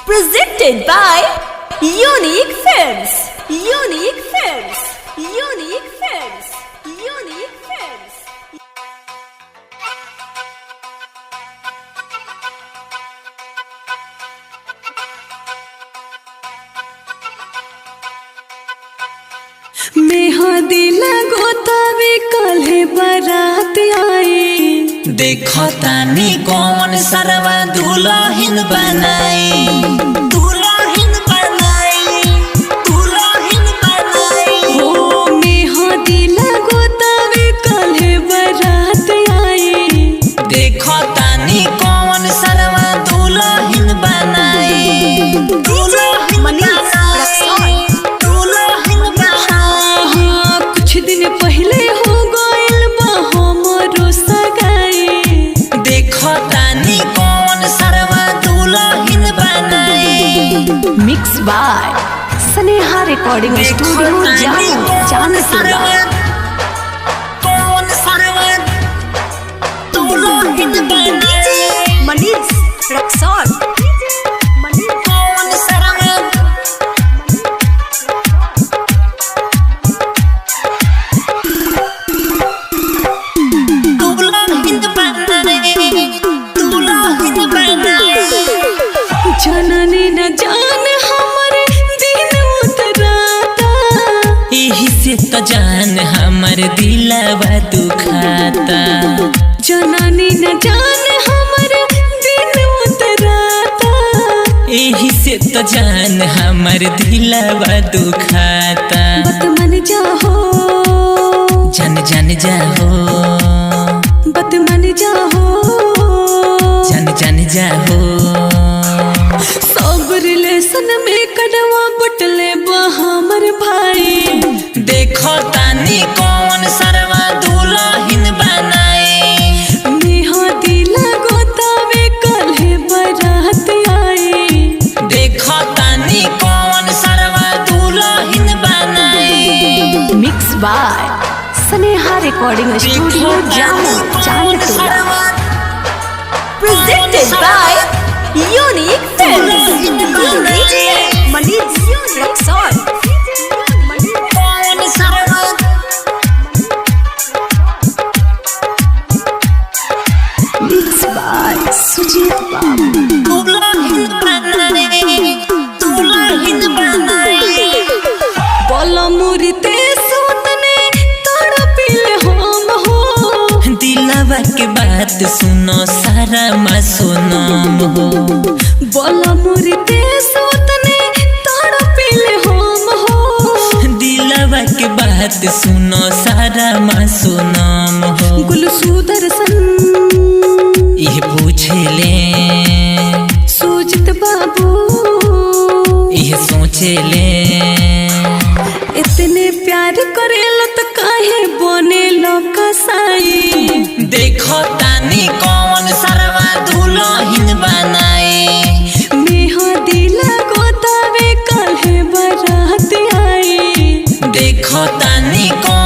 Presented by Unique Films. Unique Films. Unique Films. Unique Films. मेहंदी लगोतावे कल्हे बारात आई। देखो तानी कौन सरवा दुल्हन बनाई, दुल्हन बनाई, दुल्हन बनाई। हो मेहंदी लगोतावे कल्हे बारात आई। देखो तानी कौन सरवा दुल्हन बनाई, दुल्हन बनाई, दुल्हन बनाई। कुछ दिन पहले हो गइल बा हमरो सगाई। देखो तानी कौन सरवा दुल्हन बनाई। Mix by Sneha recording studio Janpur. कौन सरवा दुल्हन बनाई। Manish Rexon. कौन सरवा दुल्हन बनाई, दुल्हन बनाई। जननी न जान हमरे दिन उतराता। एही से तो जान हमर दिलवा दुखाता। जननी न जान हमरे दिन उतराता। एही से तो जान हमर दिलवा दुखाता। बत मन जाहो, जन जन जाहो, बत मन जाहो। जन जन जाहो। सब रिलेशन में कड़वा बटले बा हमर भाई। देखो तानी कौन सरवा दुल्हन बनाई। मेहंदी लगोतावे कल्हे बारात आई। देखो तानी कौन सरवा दुल्हन बनाई। Mix by Sneha recording studio Janpur. Presented by Unique Films. Manish Rexon. कौन सरवा मिक्स बाय सुजीत बाबू। दुल्हन बनाई, दुल्हन बनाई। बोलो मुरते सुतने तड़पिल हम हो। दिलवा के बात सुनो सारा मासूम हो। बोलो मुरते सुतने तड़पिल हम हो। दिलवा के बात सुनो सारा मासूम हो। गुलसुदर्शन ये पूछे ले, सुजित बाबू। ये सोचे ले। इतने प्यार करेला तो काहे बने कसाई। देखो तानी कौन सरवा दुल्हन बनाई। मेहंदी लगोतावे कल्हे बारात आई। देखो तानी कौन